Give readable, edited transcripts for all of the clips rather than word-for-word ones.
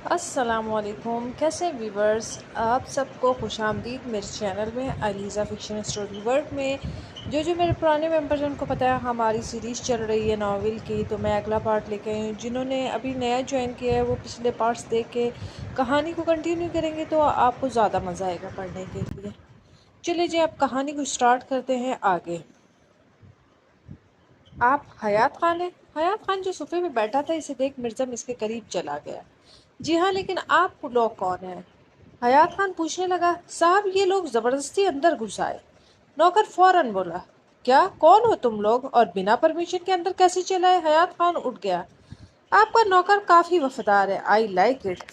السلام علیکم، کیسے ویورز؟ آپ سب کو خوش آمدید میرے چینل میں علیزہ فکشن اسٹوری ورلڈ میں۔ جو میرے پرانے ممبرز ہیں ان کو پتہ ہے ہماری سیریز چل رہی ہے ناول کی، تو میں اگلا پارٹ لے کے آئی ہوں۔ جنہوں نے ابھی نیا جوائن کیا ہے وہ پچھلے پارٹس دیکھ کے کہانی کو کنٹینیو کریں گے تو آپ کو زیادہ مزہ آئے گا پڑھنے کے لیے۔ چلیے جی، اب کہانی کو اسٹارٹ کرتے ہیں آگے۔ آپ حیات خان ہیں؟ حیات خان جو صوفے میں بیٹھا تھا اسے دیکھ مرزم اس کے قریب چلا گیا۔ جی ہاں، لیکن آپ لوگ کون ہیں؟ حیات خان پوچھنے لگا۔ صاحب، یہ لوگ زبردستی اندر گھس آئے۔ نوکر فوراً بولا۔ کیا؟ کون ہو تم لوگ اور بنا پرمیشن کے اندر کیسے چلائے؟ حیات خان اٹھ گیا۔ آپ کا نوکر کافی وفادار ہے، آئی لائک اٹ۔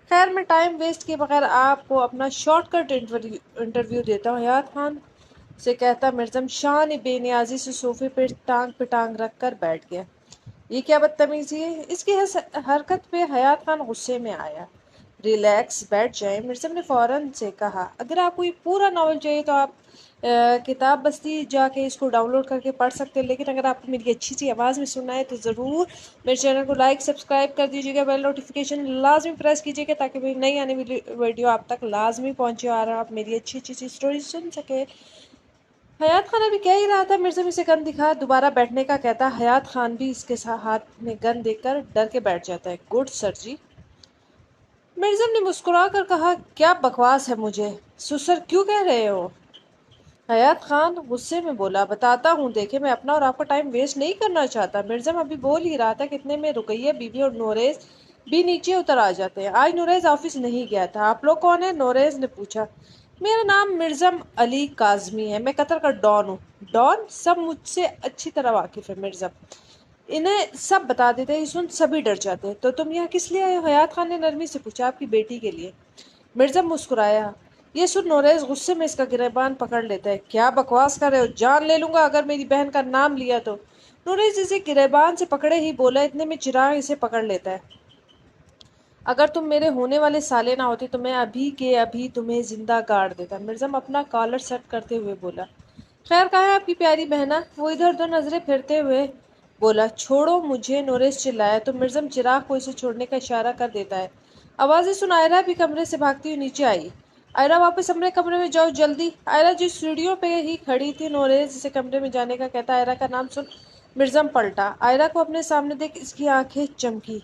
خیر، میں ٹائم ویسٹ کیے بغیر آپ کو اپنا شارٹ کٹ انٹرویو دیتا ہوں، حیات خان سے کہتا مرزم شان بے نیازی سے صوفے پہ ٹانگ رکھ کر بیٹھ گیا۔ یہ کیا بدتمیزی ہے؟ اس کی حرکت پہ حیات خان غصے میں آیا۔ ریلیکس، بیٹھ جائیں، مرزم نے فوراً سے کہا۔ اگر آپ کو یہ پورا ناول چاہیے تو آپ کتاب بستی جا کے اس کو ڈاؤن لوڈ کر کے پڑھ سکتے ہیں، لیکن اگر آپ کو میری اچھی سی آواز میں سننا ہے تو ضرور میرے چینل کو لائک سبسکرائب کر دیجیے گا، بیل نوٹیفیکیشن لازمی پریس کیجیے گا تاکہ میری نئی آنے والی ویڈیو آپ تک لازمی پہنچے اور آپ میری اچھی سی اسٹوری سن سکے۔ حیات خان ابھی کہہ ہی رہا تھا، مرزم اسے گن دکھا دوبارہ بیٹھنے کا کہتا۔ حیات خان بھی اس کے ہاتھ میں گن دیکھ کر ڈر کے بیٹھ جاتا ہے۔ گڈ سر جی۔ مرزم نے مسکرا کر کہا، کیا بکواس ہے، مجھے سسر کیوں کہہ رہے ہو؟ حیات خان غصے میں بولا، بتاتا ہوں، دیکھیں میں اپنا اور آپ کا ٹائم ویسٹ نہیں کرنا چاہتا۔ مرزم ابھی بول ہی رہا تھا کہ اتنے میں رقیہ بی بی اور نوریز بھی نیچے اتر آ جاتے ہیں۔ آج نوریز آفس نہیں گیا تھا۔ آپ لوگ کون ہیں؟ نوریز نے پوچھا۔ میرا نام مرزم علی کاظمی ہے، میں قطر کا ڈان ہوں۔ ڈان؟ سب مجھ سے اچھی طرح واقف ہے مرزم، انہیں سب بتا دیتے ہیں، سن سبھی ڈر جاتے ہیں۔ تو تم یہاں کس لیے آئے ہو؟ حیات خان نے نرمی سے پوچھا۔ آپ کی بیٹی کے لیے۔ مرزم مسکرایا۔ یہ سن نوریز غصے میں اس کا گریبان پکڑ لیتا ہے۔ کیا بکواس کر رہے ہو؟ جان لے لوں گا اگر میری بہن کا نام لیا تو۔ نوریز اسے گریبان سے پکڑے ہی بولا۔ اتنے میں چراغ اسے پکڑ لیتا ہے۔ اگر تم میرے ہونے والے سالے نہ ہوتے تو میں ابھی کے ابھی تمہیں زندہ گاڑ دیتا۔ مرزم اپنا کالر سیٹ کرتے ہوئے بولا۔ خیر، کہاں ہے آپ کی پیاری بہنا؟ وہ ادھر ادھر نظریں پھیرتے ہوئے بولا۔ چھوڑو مجھے، نوریز چلایا تو مرزم چراغ کو اسے چھوڑنے کا اشارہ کر دیتا ہے۔ آوازیں سن آئرہ بھی کمرے سے بھاگتی ہوئی نیچے آئی۔ آئرہ، واپس اپنے کمرے میں جاؤ جلدی۔ آئرہ جو سیڑھیوں پہ ہی کھڑی تھی، نوریز اسے کمرے میں جانے کا کہتا۔ آئرہ کا نام سن مرزم پلٹا۔ آئرہ کو اپنے سامنے دیکھ اس کی آنکھیں چمکی۔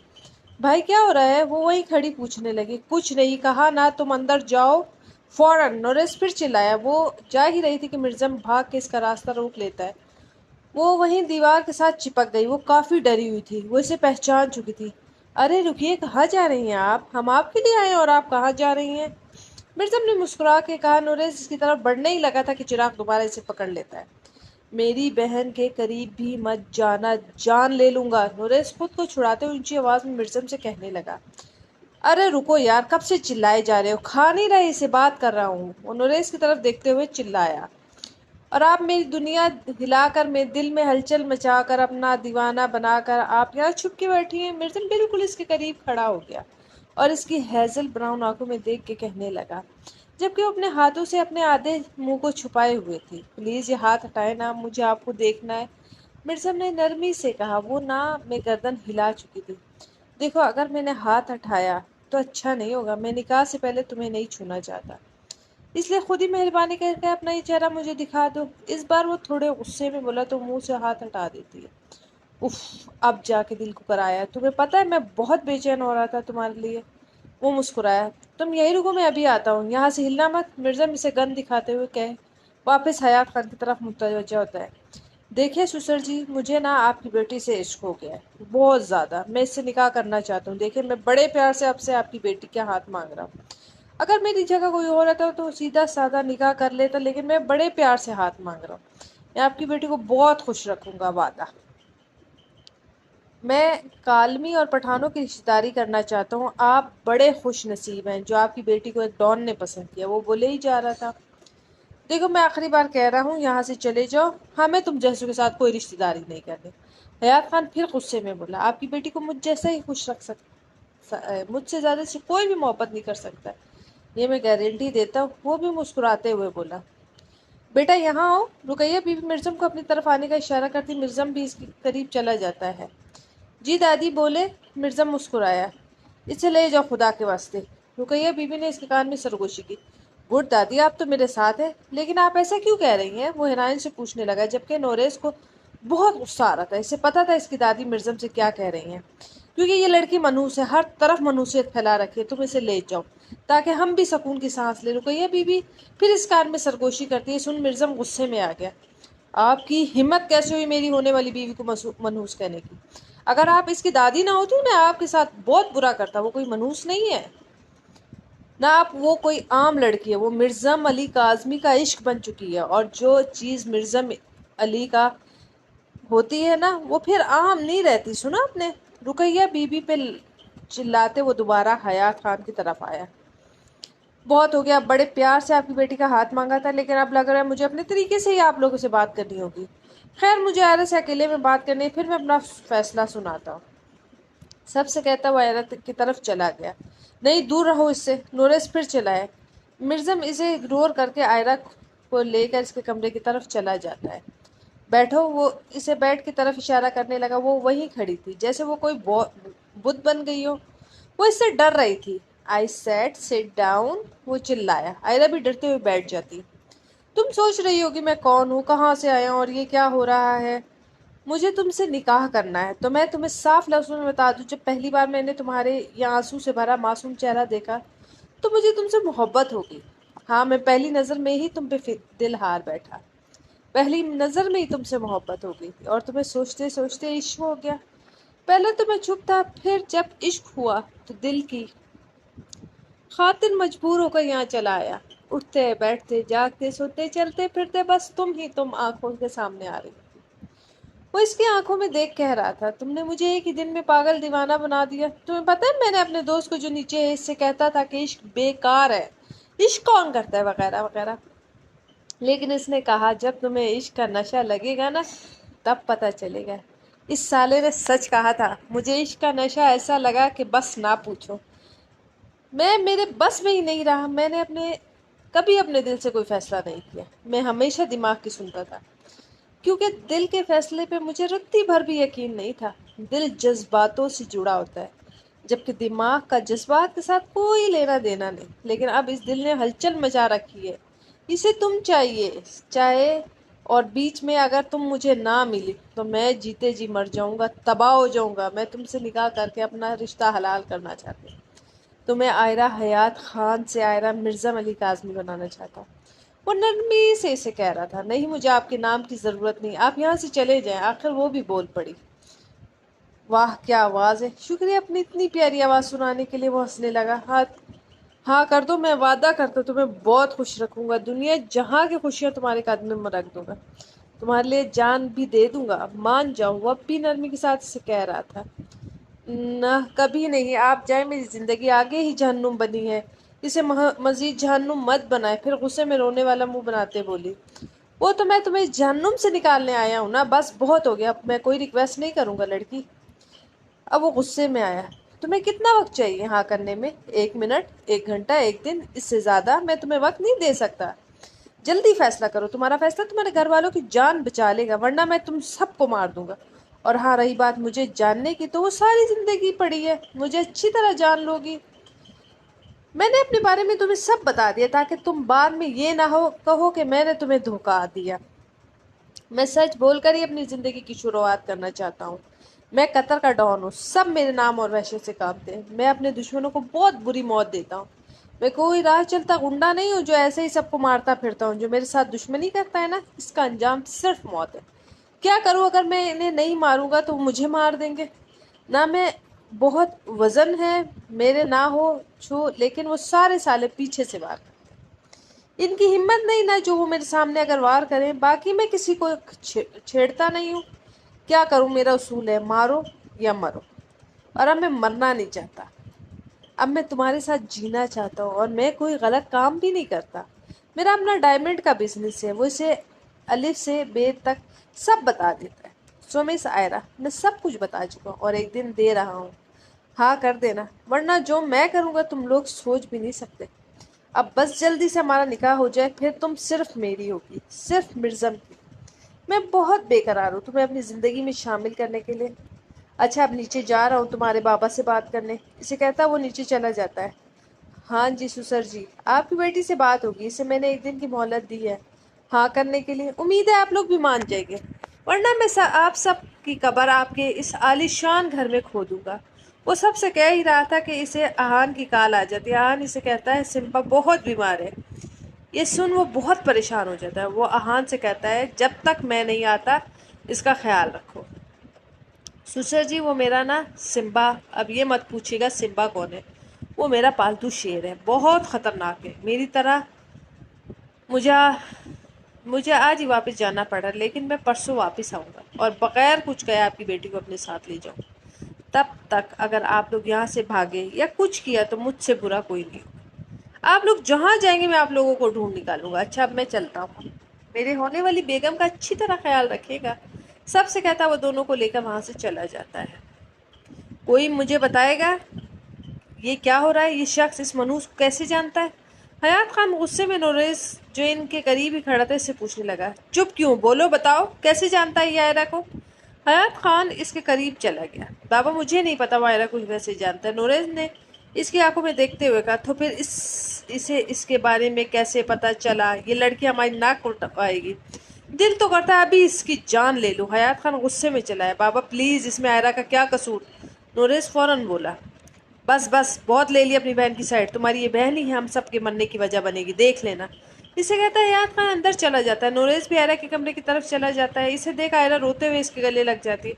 بھائی کیا ہو رہا ہے؟ وہ وہیں کھڑی پوچھنے لگی۔ کچھ نہیں، کہا نا تم اندر جاؤ فوراً۔ نوریز پھر چلایا۔ وہ جا ہی رہی تھی کہ مرزم بھاگ کے اس کا راستہ روک لیتا ہے۔ وہ وہیں دیوار کے ساتھ چپک گئی۔ وہ کافی ڈری ہوئی تھی، وہ اسے پہچان چکی تھی۔ ارے رکیے، کہاں جا رہی ہیں آپ؟ ہم آپ کے لیے آئے ہیں اور آپ کہاں جا رہی ہیں؟ مرزم نے مسکرا کے کہا۔ نوریز اس کی طرف بڑھنے ہی لگا تھا کہ چراغ دوبارہ اسے پکڑ لیتا ہے۔ میری بہن کے قریب بھی مت جانا، جان لے لوں گا، نوریز خود کو چھڑاتے ہوئے اونچی آواز میں مرزم سے کہنے لگا۔ ارے رکو یار، کب سے چلائے جا رہے ہو؟ کھا نہیں رہے؟ اسے بات کر رہا ہوں، وہ نوریز کی طرف دیکھتے ہوئے چلایا۔ اور آپ میری دنیا ہلا کر، میں دل میں ہلچل مچا کر، اپنا دیوانہ بنا کر آپ یہاں چھپ کے بیٹھی ہیں؟ مرزم بالکل اس کے قریب کھڑا ہو گیا اور اس کی ہیزل براؤن آنکھوں میں دیکھ کے کہنے لگا، جبکہ وہ اپنے ہاتھوں سے اپنے آدھے منہ کو چھپائے ہوئے تھی، پلیز یہ ہاتھ ہٹائے نا، مجھے آپ کو دیکھنا ہے۔ مرزم نے نرمی سے کہا۔ وہ نا میں گردن ہلا چکی تھی۔ دیکھو، اگر میں نے ہاتھ ہٹایا تو اچھا نہیں ہوگا، میں نکاح سے پہلے تمہیں نہیں چھونا چاہتا، اس لیے خود ہی مہربانی کر کے اپنا یہ چہرہ مجھے دکھا دو۔ اس بار وہ تھوڑے غصے میں بولا تو منہ سے ہاتھ ہٹا دیتی ہے۔ اف، اب جا کے دل کو کرایا۔ تمہیں پتہ ہے میں بہت بے چین ہو رہا تھا تمہارے لیے۔ وہ مسکرایا۔ تم یہی رکو، میں ابھی آتا ہوں، یہاں سے ہلنا مت، مرزم اسے گن دکھاتے ہوئے کہے، واپس حیات خان کی طرف متوجہ ہوتا ہے۔ دیکھیں سسر جی، مجھے نا آپ کی بیٹی سے عشق ہو گیا ہے، بہت زیادہ، میں اس سے نکاح کرنا چاہتا ہوں۔ دیکھیں میں بڑے پیار سے آپ کی بیٹی کا ہاتھ مانگ رہا ہوں، اگر میری جگہ کوئی اور رہتا تو سیدھا سادہ نکاح کر لیتا، لیکن میں بڑے پیار سے ہاتھ مانگ رہا ہوں، میں آپ کی بیٹی کو بہت خوش رکھوں گا، وعدہ۔ میں کالمی اور پٹھانوں کی رشتہ داری کرنا چاہتا ہوں، آپ بڑے خوش نصیب ہیں جو آپ کی بیٹی کو ایک ڈان نے پسند کیا۔ وہ بولے ہی جا رہا تھا۔ دیکھو میں آخری بار کہہ رہا ہوں، یہاں سے چلے جاؤ، ہمیں تم جیسوں کے ساتھ کوئی رشتہ داری نہیں کرنی۔ حیات خان پھر غصے میں بولا، آپ کی بیٹی کو مجھ جیسا ہی خوش رکھ سکتا، مجھ سے زیادہ سے کوئی بھی محبت نہیں کر سکتا، یہ میں گارنٹی دیتا ہوں۔ وہ بھی مسکراتے ہوئے بولا، بیٹا یہاں آؤ۔ رقیہ بی بی مرزم کو اپنی طرف آنے کا اشارہ کرتی، مرزم بھی اس کے قریب چلا جاتا ہے۔ جی دادی بولے۔ مرزم مسکرایا۔ اسے لے جاؤ خدا کے واسطے۔ رقیہ بی بی نے اس کے کان میں سرگوشی کی۔ گڈ دادی، آپ تو میرے ساتھ ہیں، لیکن آپ ایسا کیوں کہہ رہی ہیں؟ وہ حنان سے پوچھنے لگا، جبکہ نوریز کو بہت غصہ آ رہا تھا۔ اسے پتا تھا اس کی دادی مرزم سے کیا کہہ رہی ہیں، کیونکہ یہ لڑکی منحوس ہے، ہر طرف منحوسیت پھیلا رکھی ہے۔ تم اسے لے جاؤ تاکہ ہم بھی سکون کی سانس لیں۔ رقیہ بی بی پھر اس کان میں سرگوشی کرتی ہے سن مرزم غصے میں آ گیا۔ آپ کی ہمت کیسے ہوئی میری ہونے والی بیوی کو منحوس کہنے کی؟ اگر آپ اس کی دادی نہ ہوتی میں آپ کے ساتھ بہت برا کرتا۔ وہ کوئی منحوس نہیں ہے، نہ آپ وہ کوئی عام لڑکی ہے، وہ مرزم علی کاظمی کا عشق بن چکی ہے، اور جو چیز مرزم علی کا ہوتی ہے نا وہ پھر عام نہیں رہتی۔ سنا آپ نے؟ رقیہ بی بی پہ چلاتے وہ دوبارہ حیات خان کی طرف آیا۔ بہت ہو گیا، بڑے پیار سے آپ کی بیٹی کا ہاتھ مانگا تھا، لیکن اب لگ رہا ہے مجھے اپنے طریقے سے ہی آپ لوگوں سے بات کرنی ہوگی۔ خیر، مجھے آئرہ سے اکیلے میں بات کرنی ہے، پھر میں اپنا فیصلہ سناتا ہوں۔ سب سے کہتا وہ آئرہ کی طرف چلا گیا۔ نہیں، دور رہو اس سے۔ نوریس پھر چلائے۔ مرزم اسے اگنور کر کے آئرہ کو لے کر اس کے کمرے کی طرف چلا جاتا ہے۔ بیٹھو۔ وہ اسے بیڈ کی طرف اشارہ کرنے لگا۔ وہ وہیں کھڑی تھی جیسے وہ کوئی بت بن گئی ہو۔ وہ اس سے ڈر رہی تھی۔ I said sit down، وہ چلایا۔ آئرہ بھی ڈرتے ہوئے بیٹھ جاتی۔ تم سوچ رہی ہوگی میں کون ہوں، کہاں سے آیا ہوں اور یہ کیا ہو رہا ہے۔ مجھے تم سے نکاح کرنا ہے۔ تو میں تمہیں صاف لفظوں میں بتا دوں، جب پہلی بار میں نے تمہارے یہ آنسو سے بھرا معصوم چہرہ دیکھا تو مجھے تم سے محبت ہوگی۔ ہاں، میں پہلی نظر میں ہی تم پہ دل ہار بیٹھا۔ پہلی نظر میں ہی تم سے محبت ہو گئی اور تمہیں سوچتے سوچتے عشق ہو گیا۔ پہلے تو میں چپ تھا، پھر جب عشق ہوا تو دل کی خاطر مجبور ہو کر یہاں چلا آیا۔ اٹھتے بیٹھتے جاگتے سوتے چلتے پھرتے بس تم آنکھوں کے سامنے آ رہی تھی۔ وہ اس کی آنکھوں میں دیکھ کہہ رہا تھا، تم نے مجھے ایک ہی دن میں پاگل دیوانہ بنا دیا۔ تمہیں پتہ ہے میں نے اپنے دوست کو جو نیچے ہے اس سے کہتا تھا کہ عشق بیکار ہے، عشق کون کرتا ہے وغیرہ وغیرہ، لیکن اس نے کہا جب تمہیں عشق کا نشہ لگے گا نا تب پتہ چلے گا۔ اس سالے نے سچ کہا تھا۔ مجھے عشق کا نشہ ایسا لگا کہ بس نہ پوچھو۔ میرے بس میں ہی نہیں رہا۔ میں نے کبھی اپنے دل سے کوئی فیصلہ نہیں کیا۔ میں ہمیشہ دماغ کی سنتا تھا، کیونکہ دل کے فیصلے پہ مجھے رتی بھر بھی یقین نہیں تھا۔ دل جذباتوں سے جڑا ہوتا ہے، جبکہ دماغ کا جذبات کے ساتھ کوئی لینا دینا نہیں۔ لیکن اب اس دل نے ہلچل مچا رکھی ہے، اسے تم چاہے اور بیچ میں اگر تم مجھے نہ ملی تو میں جیتے جی مر جاؤں گا، تباہ ہو جاؤں گا۔ میں تم سے نکاح کر کے اپنا رشتہ حلال کرنا چاہتی ہوں۔ تمہیں آئرہ حیات خان سے آئرہ مرزم علی کاظمی بنانا چاہتا ہوں۔ وہ نرمی سے اسے کہہ رہا تھا، نہیں، مجھے آپ کے نام کی ضرورت نہیں، آپ یہاں سے چلے جائیں۔ آخر وہ بھی بول پڑی۔ واہ کیا آواز ہے، شکریہ اپنی اتنی پیاری آواز سنانے کے لیے۔ وہ ہنسنے لگا۔ ہاں کر دو، میں وعدہ کرتا ہوں تمہیں بہت خوش رکھوں گا، دنیا جہاں کی خوشیاں تمہارے قدم میں رکھ دوں گا، تمہارے لیے جان بھی دے دوں گا، مان جاؤ۔ وہ اب بھی نرمی کے ساتھ اسے کہہ رہا تھا۔ نہ کبھی نہیں، آپ جائیں، میری زندگی آگے ہی جہنم بنی ہے، اسے مزید جہنم مت بنائے۔ پھر غصے میں رونے والا منہ بناتے بولی، وہ تو میں تمہیں جہنم سے نکالنے آیا ہوں نا، بس بہت ہو گیا، اب میں کوئی ریکویسٹ نہیں کروں گا لڑکی۔ اب وہ غصے میں آیا، تمہیں کتنا وقت چاہیے ہاں کرنے میں؟ 1 منٹ، 1 گھنٹہ، 1 دن، اس سے زیادہ میں تمہیں وقت نہیں دے سکتا۔ جلدی فیصلہ کرو، تمہارا فیصلہ تمہارے گھر والوں کی جان بچا لے گا، ورنہ میں تم سب کو مار دوں گا۔ اور ہاں رہی بات مجھے جاننے کی، تو وہ ساری زندگی پڑی ہے، مجھے اچھی طرح جان لو گی۔ میں نے اپنے بارے میں تمہیں سب بتا دیا تاکہ تم بعد میں یہ نہ کہو کہ میں نے تمہیں دھوکہ دیا۔ میں سچ بول کر ہی اپنی زندگی کی شروعات کرنا چاہتا ہوں۔ میں قطر کا ڈان ہوں، سب میرے نام اور وحشت سے کانپتے ہیں۔ میں اپنے دشمنوں کو بہت بری موت دیتا ہوں۔ میں کوئی راہ چلتا گنڈا نہیں ہوں جو ایسے ہی سب کو مارتا پھرتا ہوں۔ جو میرے ساتھ دشمنی کرتا ہے نا، اس کا انجام صرف موت ہے۔ کیا کروں؟ اگر میں انہیں نہیں ماروں گا تو وہ مجھے مار دیں گے۔ نہ میں بہت وزن ہے میرے نہ ہو چھو، لیکن وہ سارے سالے پیچھے سے وار کرتے ہیں۔ ان کی ہمت نہیں نہ جو وہ میرے سامنے اگر وار کریں۔ باقی میں کسی کو چھیڑتا نہیں ہوں۔ کیا کروں؟ میرا اصول ہے مارو یا مرو، اور اب میں مرنا نہیں چاہتا۔ اب میں تمہارے ساتھ جینا چاہتا ہوں، اور میں کوئی غلط کام بھی نہیں کرتا۔ میرا اپنا ڈائمنڈ کا بزنس ہے، وہ اسے الف سے بے تک سب بتا دیتا ہے۔ سو مس آئرہ، میں سب کچھ بتا چکا ہوں اور ایک دن دے رہا ہوں، ہاں کر دینا، ورنہ جو میں کروں گا تم لوگ سوچ بھی نہیں سکتے۔ اب بس جلدی سے ہمارا نکاح ہو جائے، پھر تم صرف میری ہوگی، صرف مرزم کی۔ میں بہت بے قرار ہوں تمہیں اپنی زندگی میں شامل کرنے کے لیے۔ اچھا اب نیچے جا رہا ہوں تمہارے بابا سے بات کرنے، اسے کہتا وہ نیچے چلا جاتا ہے۔ ہاں جی سسر جی، آپ کی بیٹی سے بات ہوگی، اسے میں نے ایک دن کی مہلت دی ہے ہاں کرنے کے لیے، امید ہے آپ لوگ بھی مان جائیں گے، ورنہ میں آپ سب کی قبر آپ کے اس عالیشان گھر میں کھودوں گا۔ وہ سب سے کہہ ہی رہا تھا کہ اسے آہان کی کال آ جاتی ہے۔ آہان اسے کہتا ہے سمبا بہت بیمار ہے۔ یہ سن وہ بہت پریشان ہو جاتا ہے۔ وہ آہان سے کہتا ہے جب تک میں نہیں آتا اس کا خیال رکھو۔ سسر جی وہ میرا نا سمبا، اب یہ مت پوچھے گا سمبا کون ہے، وہ میرا پالتو شیر ہے، بہت خطرناک ہے میری طرح۔ مجھے آج ہی واپس جانا پڑا، لیکن میں پرسوں واپس آؤں گا اور بغیر کچھ کہے آپ کی بیٹی کو اپنے ساتھ لے جاؤں۔ تب تک اگر آپ لوگ یہاں سے بھاگے یا کچھ کیا تو مجھ سے برا کوئی نہیں ہوگا۔ آپ لوگ جہاں جائیں گے میں آپ لوگوں کو ڈھونڈ نکالوں گا۔ اچھا اب میں چلتا ہوں، میرے ہونے والی بیگم کا اچھی طرح خیال رکھے گا۔ سب سے کہتا وہ دونوں کو لے کر وہاں سے چلا جاتا ہے۔ کوئی مجھے بتائے گا یہ کیا ہو رہا ہے؟ یہ شخص اس منحوس کو کیسے جانتا ہے؟ حیات خان غصے میں نوریز جو ان کے قریب ہی کھڑا تھا اس سے پوچھنے لگا، چپ کیوں؟ بولو بتاؤ کیسے جانتا ہے یہ آئرہ کو؟ حیات خان اس کے قریب چلا گیا۔ بابا مجھے نہیں پتا وہ آئرہ کو کیسے جانتا ہے۔ نوریز نے اس کی آنکھوں میں دیکھتے ہوئے کہا، تو پھر اسے اس کے بارے میں کیسے پتا چلا؟ یہ لڑکی ہماری ناک کٹوائے گی، دل تو کرتا ہے ابھی اس کی جان لے لوں۔ حیات خان غصے میں چلا ہے، بابا پلیز اس میں آئرہ کا کیا قصور؟ نوریز فوراً بولا، بس بہت لے لی اپنی بہن کی سائڈ، تمہاری یہ بہن ہی ہم سب کے مرنے کی وجہ بنے گی، دیکھ لینا۔ اسے کہتا ہے حیات خان اندر چلا جاتا ہے۔ نوریز بھی آئرہ کے کمرے کی طرف چلا جاتا ہے۔ اسے دیکھ آئرہ روتے ہوئے اس کے گلے لگ جاتی ہے،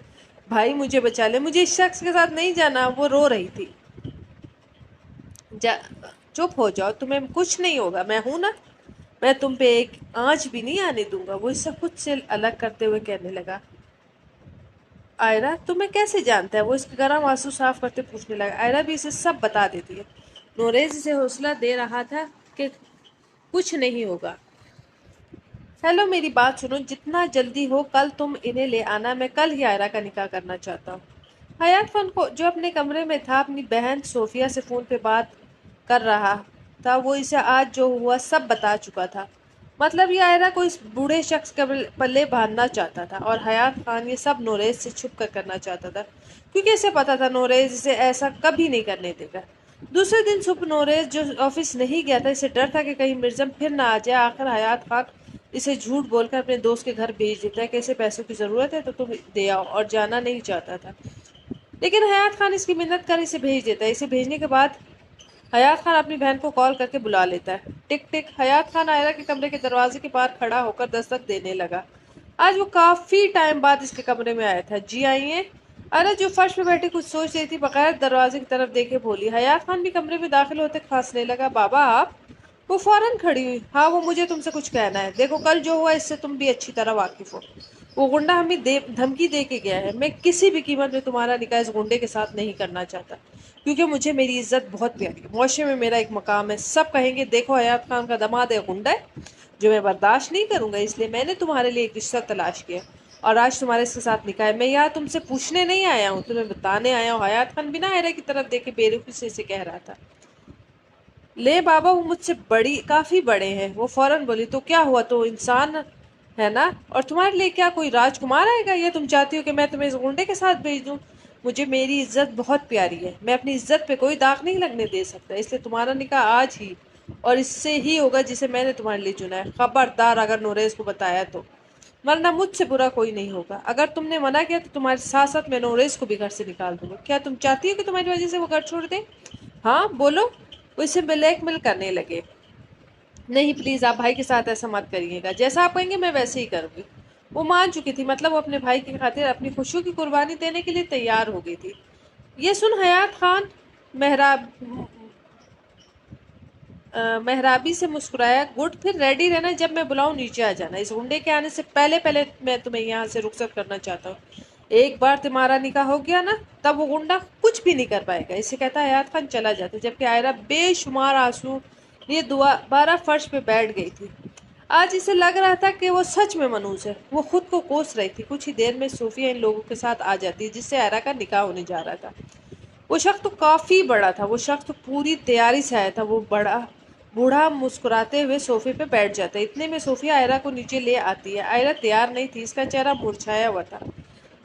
بھائی مجھے بچا لے، مجھے اس شخص کے ساتھ نہیں جانا۔ وہ رو رہی تھی۔ چپ ہو جاؤ، تمہیں کچھ نہیں ہوگا، میں ہوں نا، میں تم پہ ایک آنچ بھی نہیں آنے دوں گا۔ وہ اس سے خود سے الگ کرتے ہوئے کہنے لگا، آئرہ تمہیں کیسے جانتا ہے؟ وہ اس کے گرم آنسو صاف کرتے پوچھنے لگا۔ آئرہ بھی اسے سب بتا دیتی ہے۔ نوریز اسے حوصلہ دے رہا تھا کہ کچھ نہیں ہوگا۔ ہیلو میری بات سنو، جتنا جلدی ہو کل تم انہیں لے آنا، میں کل ہی آئرہ کا نکاح کرنا چاہتا ہوں۔ حیات خان کو جو اپنے کمرے میں تھا اپنی بہن صوفیہ سے فون پہ بات کر رہا تھا، وہ اسے آج جو ہوا سب بتا چکا تھا۔ مطلب یہ آئرہ کو اس بوڑھے شخص کے پلے باندھنا چاہتا تھا، اور حیات خان یہ سب نوریز سے چھپ کر کرنا چاہتا تھا، کیونکہ اسے پتا تھا نوریز اسے ایسا کبھی نہیں کرنے دے گا۔ دوسرے دن صبح نوریز جو آفس نہیں گیا تھا، اسے ڈر تھا کہ کہیں مرزم پھر نہ آ جائے۔ آخر حیات خان اسے جھوٹ بول کر اپنے دوست کے گھر بھیج دیتا ہے کہ اسے پیسوں کی ضرورت ہے تو تم دے آؤ، اور جانا نہیں چاہتا تھا، لیکن حیات خان اس کی منت کر اسے بھیج دیتا ہے۔ اسے بھیجنے کے بعد حیات خان اپنی بہن کو کال کر کے بلا لیتا ہے۔ ٹک ٹک، حیات خان آئرہ کے کمرے کے دروازے کے باہر کھڑا ہو کر دستک دینے لگا۔ آج وہ کافی ٹائم بعد اس کے کمرے میں آیا تھا۔ جی آئیے۔ آئرہ جو فرش پہ بیٹھی کچھ سوچ رہی تھی بغیر دروازے کی طرف دیکھے بولی۔ حیات خان بھی کمرے میں داخل ہوتے کھانسنے لگا، بابا آپ؟ وہ فوراً کھڑی ہوئی، ہاں وہ مجھے تم سے کچھ کہنا ہے، دیکھو کل جو ہوا اس سے تم بھی اچھی طرح واقف ہو۔ وہ غنڈہ ہمیں دھمکی دے کے گیا ہے، میں کسی بھی قیمت میں تمہارا نکاح اس غنڈے کے ساتھ نہیں کرنا چاہتا، کیونکہ مجھے میری عزت بہت پیاری ہے، معاشرے میں میرا ایک مقام ہے۔ سب کہیں گے دیکھو حیات خان کا داماد ہے غنڈہ ہے، جو میں برداشت نہیں کروں گا، اس لیے میں نے تمہارے لیے ایک رشتہ تلاش کیا اور آج تمہارے اس کے ساتھ نکاح ہے۔ میں یہاں تم سے پوچھنے نہیں آیا ہوں، تمہیں بتانے آیا ہوں۔ حیات خان بنا آئرہ کی طرف دیکھے بے رخی سے اسے کہہ رہا تھا، لے بابا وہ مجھ سے کافی بڑے ہیں۔ وہ فوراً بولی، تو کیا ہوا، تو انسان ہے نا، اور تمہارے لیے کیا کوئی راجکمار آئے گا؟ یا تم چاہتی ہو کہ میں تمہیں اس غنڈے کے ساتھ بھیج دوں؟ مجھے میری عزت بہت پیاری ہے، میں اپنی عزت پہ کوئی داغ نہیں لگنے دے سکتا، اس لیے تمہارا نکاح آج ہی اور اس سے ہی ہوگا جسے میں نے تمہارے لیے چنا ہے۔ خبردار اگر نوریز کو بتایا تو، ورنہ مجھ سے برا کوئی نہیں ہوگا۔ اگر تم نے منع کیا تو تمہارے ساتھ ساتھ میں نوریز کو بھی گھر سے نکال دوں گا۔ کیا تم چاہتی ہو کہ تمہاری وجہ سے وہ گھر چھوڑ دے؟ ہاں بولو۔ وہ اسے بلیک میل کرنے لگے، نہیں پلیز آپ بھائی کے ساتھ ایسا مت کریے گا، جیسا آپ کہیں گے میں ویسے ہی کروں گی۔ وہ مان چکی تھی، مطلب وہ اپنے بھائی کی خاطر اپنی خوشیوں کی قربانی دینے کے لیے تیار ہو گئی تھی۔ یہ سن حیات خان محرابی سے مسکرایا، گڈ، پھر ریڈی رہنا، جب میں بلاؤں نیچے آ جانا، اس غنڈے کے آنے سے پہلے میں تمہیں یہاں سے رخصت کرنا چاہتا ہوں۔ ایک بار تمہارا نکاح ہو گیا نا، تب وہ غنڈہ کچھ بھی نہیں کر پائے گا۔ اسے کہتا حیات خان چلا جاتا، جبکہ آئرہ بے شمار آنسو لیے دوبارہ فرش پہ بیٹھ گئی تھی۔ آج اسے لگ رہا تھا کہ وہ سچ میں منحوس ہے، وہ خود کو کوس رہی تھی۔ کچھ ہی دیر میں صوفیہ ان لوگوں کے ساتھ آ جاتی جس سے آئرہ کا نکاح ہونے جا رہا تھا۔ وہ شخص تو کافی بڑا تھا، وہ شخص تو پوری تیاری سے آیا تھا۔ وہ بوڑھا مسکراتے ہوئے صوفے پہ بیٹھ جاتا ہے۔ اتنے میں صوفیہ آئرہ کو نیچے لے آتی ہے۔ آئرہ تیار نہیں تھی، اس کا چہرہ مرجھایا ہوا تھا۔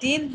3